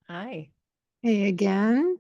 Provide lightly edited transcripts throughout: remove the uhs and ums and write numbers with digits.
Hi. Hey again.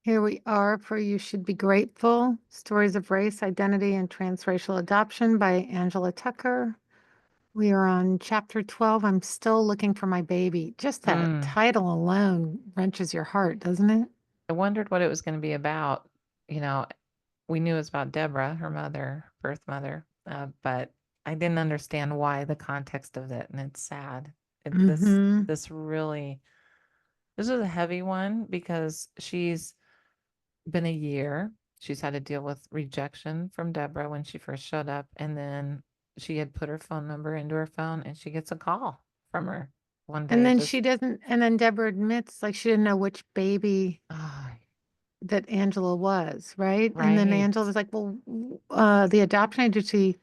Here we are for You Should Be Grateful Stories of Race, Identity, and Transracial Adoption by Angela Tucker. We are on chapter 12. I'm still looking for my baby. Just that Mm, title alone wrenches your heart, doesn't it? I wondered what it was going to be about. You know, we knew it was about Deborah, her mother, birth mother, but I didn't understand why the context of it, and it's sad. It, this Mm-hmm. this really this was a heavy one because she's been a year. She's had to deal with rejection from Deborah when she first showed up, and then she had put her phone number into her phone, and she gets a call from her one And day. then Just she doesn't, and then Deborah admits like she didn't know which baby ah, that Angela was, right? And then right. Angela was like, well, the adoption agency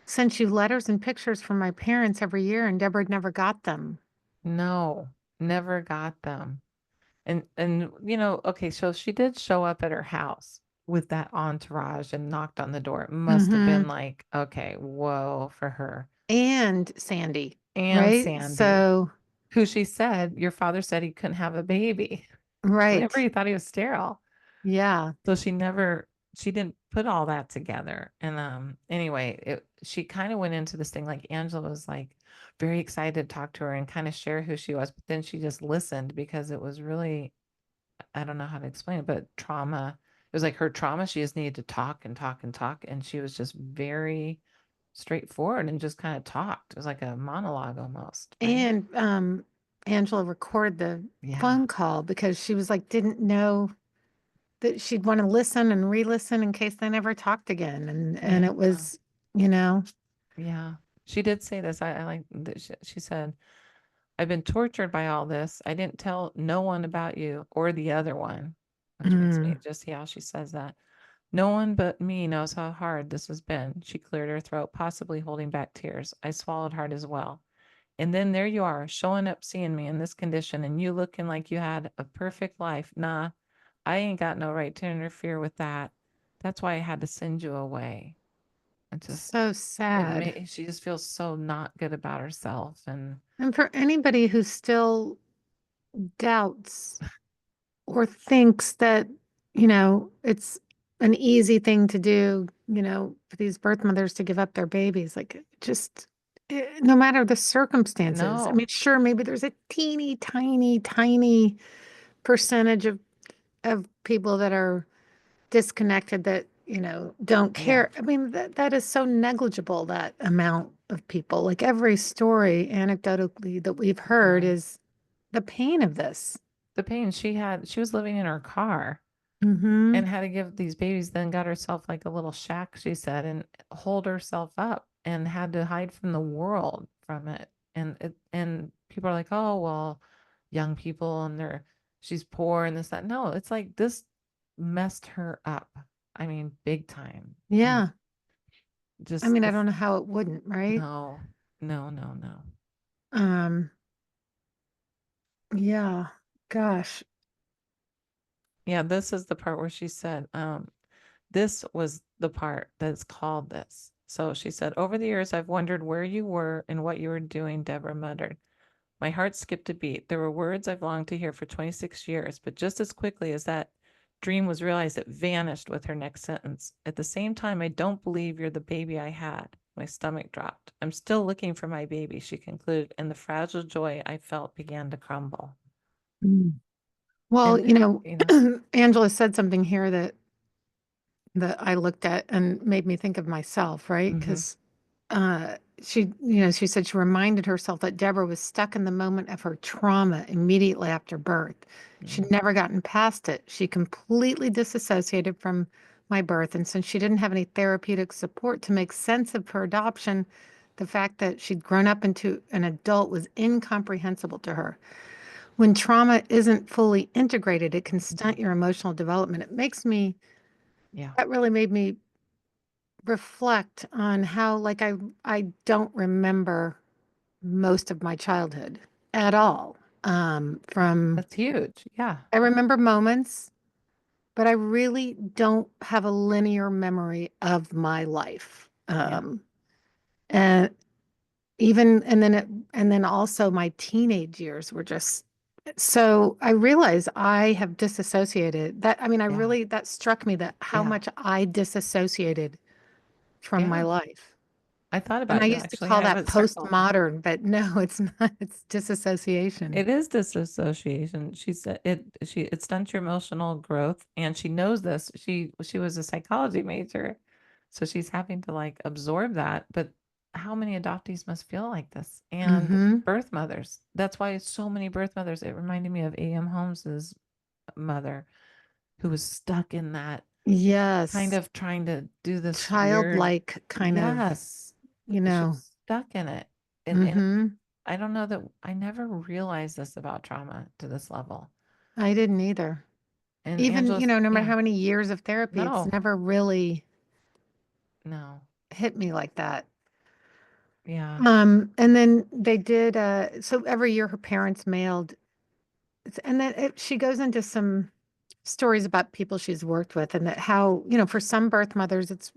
sent you letters and pictures from my parents every year, and Deborah never got them. No, never got them. And okay, so she did show up at her house with that entourage and knocked on the door. It must have Mm-hmm. been like, okay, whoa for her. And Sandy, And right? Sandy, So, who she said, your father said he couldn't have a baby. Remember, right. he thought he was sterile. Yeah. So she didn't put all that together. And anyway, she kind of went into this thing like Angela was like very excited to talk to her and kind of share who she was, but then she just listened because it was really, I don't know how to explain it, but trauma. It was like her trauma. She just needed to talk and talk and talk. And she was just very straightforward and just kind of talked. It was like a monologue almost, right? And Angela recorded the Yeah. phone call because she was like, didn't know that she'd want to listen and re-listen in case they never talked again. And Yeah. it was, you know, Yeah. She did say this. I like that. She said, I've been tortured by all this. I didn't tell no one about you or the other one, which makes me mm, just see how she says that. No one but me knows how hard this has been. She cleared her throat, possibly holding back tears. I swallowed hard as well. And then there you are, showing up, seeing me in this condition, and you looking like you had a perfect life. Nah, I ain't got no right to interfere with that. That's why I had to send you away. And just, so sad. she just feels so not good about herself. And And for anybody who still doubts or thinks that, it's an easy thing to do, for these birth mothers to give up their babies. Like, just no matter the circumstances. I no, mean, sure, maybe there's a teeny, tiny, tiny percentage of people that are disconnected that, don't yeah, care. I mean, that is so negligible, that amount of people. Like every story, anecdotally, that we've heard right. is the pain of this. The pain she was living in her car Mm-hmm. and had to give these babies, then got herself like a little shack, she said, and hold herself up and had to hide from the world from it. And people are like, oh, well, young people and she's poor and this, that. No, it's like this messed her up. I mean, big time. And Yeah. I just mean, I the, don't know how it wouldn't, right? no, no, no, no. Um, yeah. Gosh. Yeah, this is the part where she said, this was the part that's called this. So she said, over the years, I've wondered where you were and what you were doing, Deborah muttered. My heart skipped a beat. There were words I've longed to hear for 26 years, but just as quickly as that dream was realized, it vanished with her next sentence. At the same time, I don't believe you're the baby I had. My stomach dropped. I'm still looking for my baby, she concluded, and the fragile joy I felt began to crumble. Mm. Well, And, Angela said something here that I looked at and made me think of myself, right? mm-hmm, Because she said she reminded herself that Deborah was stuck in the moment of her trauma immediately after birth. She'd mm, never gotten past it. She completely disassociated from my birth. And since she didn't have any therapeutic support to make sense of her adoption, the fact that she'd grown up into an adult was incomprehensible to her. When trauma isn't fully integrated, it can mm-hmm. stunt your emotional development. Yeah, That really made me reflect on how, like, I don't remember most of my childhood at all. From that's huge. Yeah, I remember moments, but I really don't have a linear memory of my life. yeah, And even and then also my teenage years were just So I realize I have disassociated. That, I mean, Yeah. that struck me that how Yeah. much I disassociated from my Yeah. life. I thought And about I you used to actually. I call have that it circled. postmodern, but no, it's not. It's disassociation. It is disassociation. She said it stunts your emotional growth, and she knows this. She was a psychology major, so she's having to like absorb that. But how many adoptees must feel like this? And Mm-hmm. birth mothers. That's why so many birth mothers. It reminded me of A.M. Holmes's mother, who was stuck in that kind Yes. of trying to do this weird. Childlike kind of, Yes, you she know. was stuck in it, and Mm-hmm. I don't know that I never realized this about trauma to this level. I didn't either. And Even, Angela's, no matter yeah, how many years of therapy, it's no, never really no, hit me like that. yeah, And then they did, so every year her parents mailed, and then she goes into some stories about people she's worked with and that how, for some birth mothers, it's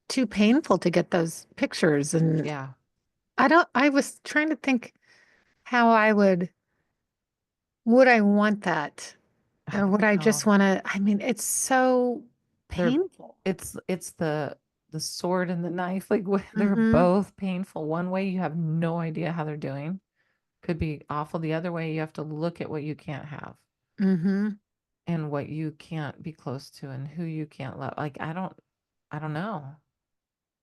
too painful to get those pictures. And yeah. I was trying to think how would I want that? Or would I just No, want to, I mean, it's so they're painful. it's the sword and the knife. Like they're Mm-hmm. both painful. One way you have no idea how they're doing, could be awful. The other way you have to look at what you can't have Mm-hmm. and what you can't be close to and who you can't love. Like I don't know.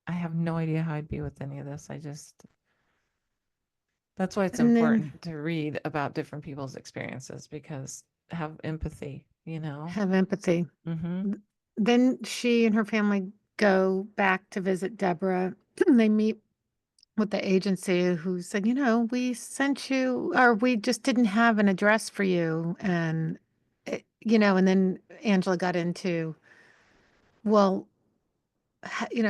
I have no idea how I'd be with any of this. I just That's why it's And then important to read about different people's experiences because have empathy, you know? have empathy. Mhm. Then she and her family go back to visit Deborah. They meet with the agency who said, we sent you, or we just didn't have an address for you. And, and then Angela got into, well,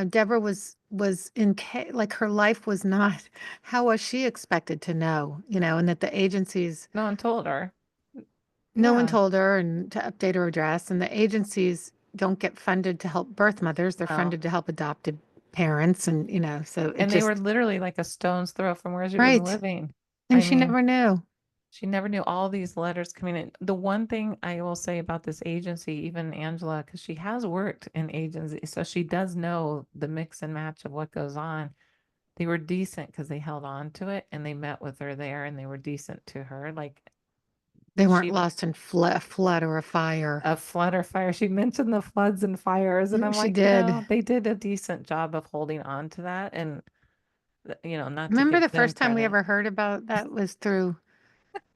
Deborah was like her life was not, how was she expected to know, and that the agencies, No one told her. no one Yeah. told her and to update her address, and the agencies don't get funded to help birth mothers. They're No. funded to help adopted parents. And, so it And they were just, literally like a stone's throw from where she was right. living. And I she mean, never knew. she never knew all these letters coming in. The one thing I will say about this agency, even Angela, because she has worked in agencies, so she does know the mix and match of what goes on. They were decent because they held on to it and they met with her there and they were decent to her. Like They weren't she lost in a flood or a fire. a flood or fire. She mentioned the floods and fires, and I'm She like, did. no, they did a decent job of holding on to that, and not to Remember give the them first time we credit. ever heard about that was through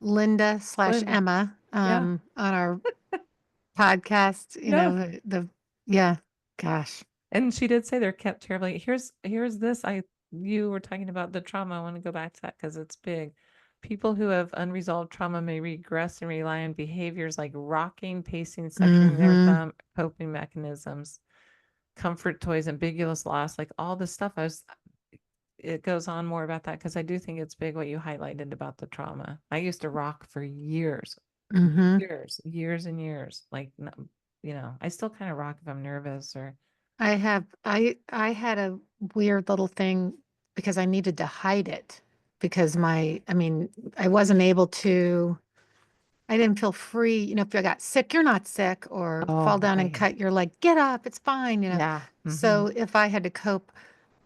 Linda slash Linda, Emma yeah, on our podcast, yeah, yeah, gosh. and she did say they're kept terribly. Here's this. You were talking about the trauma. I want to go back to that because it's big. People who have unresolved trauma may regress and rely on behaviors like rocking, pacing, sucking their Mm-hmm. thumb, coping mechanisms, comfort toys, ambiguous loss, like all this stuff. It goes on more about that because I do think it's big what you highlighted about the trauma. I used to rock for years, Mm-hmm. years and years. Like, I still kind of rock if I'm nervous or, I had a weird little thing because I needed to hide it because I mean, I wasn't able to, I didn't feel free. If you got sick, you're not sick, or fall oh, down and right. cut, you're like, get up, it's fine. Yeah. So if I had to cope,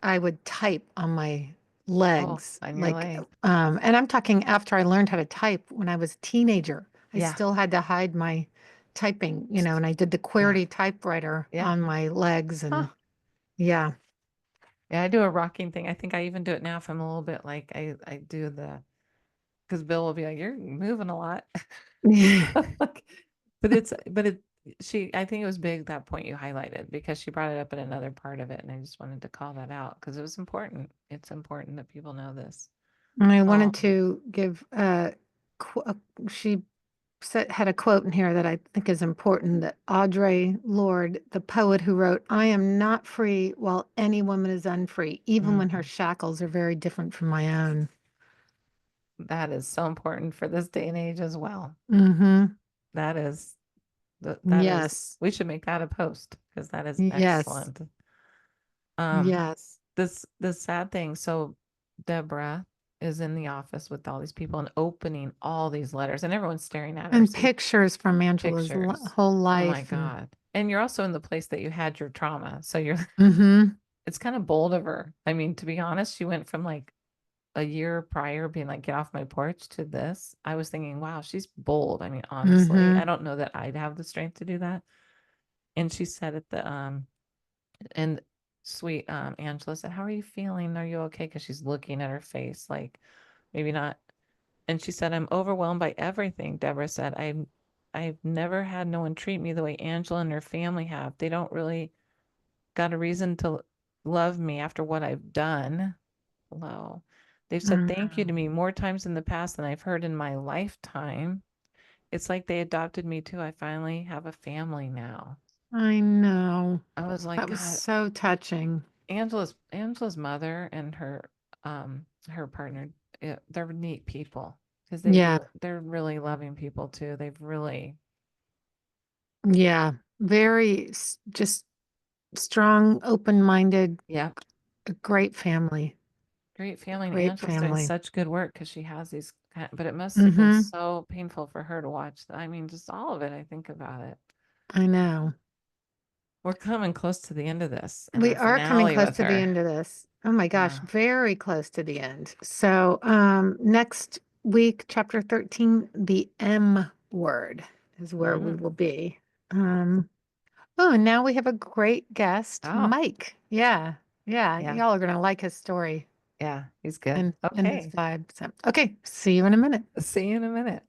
I would type on my Oh, legs, on your like, leg. and I'm talking after I learned how to type when I was a teenager. I Yeah. still had to hide my typing, and I did the Yeah. QWERTY typewriter Yeah. on my legs, Huh. and yeah. Yeah. I do a rocking thing. I think I even do it now if I'm a little bit like, I do because Bill will be like, you're moving a lot. Like, I think it was big that point you highlighted because she brought it up in another part of it. And I just wanted to call that out because it was important. It's important that people know this. And I wanted Um, to give she had a quote in here that I think is important, that Audre Lorde, the poet who wrote, I am not free while any woman is unfree, even when her mhm. shackles are very different from my own. That is so important for this day and age as well. Mm-hmm. That is that is Yes. we should make that a post because that is Yes. excellent. Um, Yes. this sad thing. So Deborah is in the office with all these people and opening all these letters, and everyone's staring at her. And See pictures from Angela's pictures. whole Oh my life. And God. And you're also in the place that you had your trauma. So you're, mm-hmm, it's kind of bold of her. I mean, to be honest, she went from like a year prior being like, get off my porch to this. I was thinking, wow, she's bold. I mean, honestly, I mm-hmm. don't know that I'd have the strength to do that. And she said at the, and sweet Angela said, how are you feeling? Are you okay? Because she's looking at her face like maybe not. And she said, I'm overwhelmed by everything. Deborah said, I've never had no one treat me the way Angela and her family have. They don't really got a reason to love me after what I've done. Hello. They've I said thank you to know. me more times in the past than I've heard in my lifetime. It's like they adopted me too. I finally have a family now. I know. I was like, That was God, so touching. Angela's mother and her partner, they're neat people because Yeah. they're really loving people too. They've really, Yeah. Very just strong, open-minded, yeah, a great family. great A family. And great Angela's doing family. such good work because she has these, but it must have been Mm-hmm. so painful for her to watch. I mean, just all of it. I think about it. I know. We're coming close to the end of this and We our are coming finale close with to the her. end of this. Oh my gosh, Yeah. very close to the end. So, next week, chapter 13, the M word is where we Mm. will be. Um, oh, and now we have a great guest, Oh, Mike. Yeah, yeah, yeah. y'all are gonna like his story Yeah. He's good. and his Okay. vibe. So, okay, see you in a minute. See you in a minute.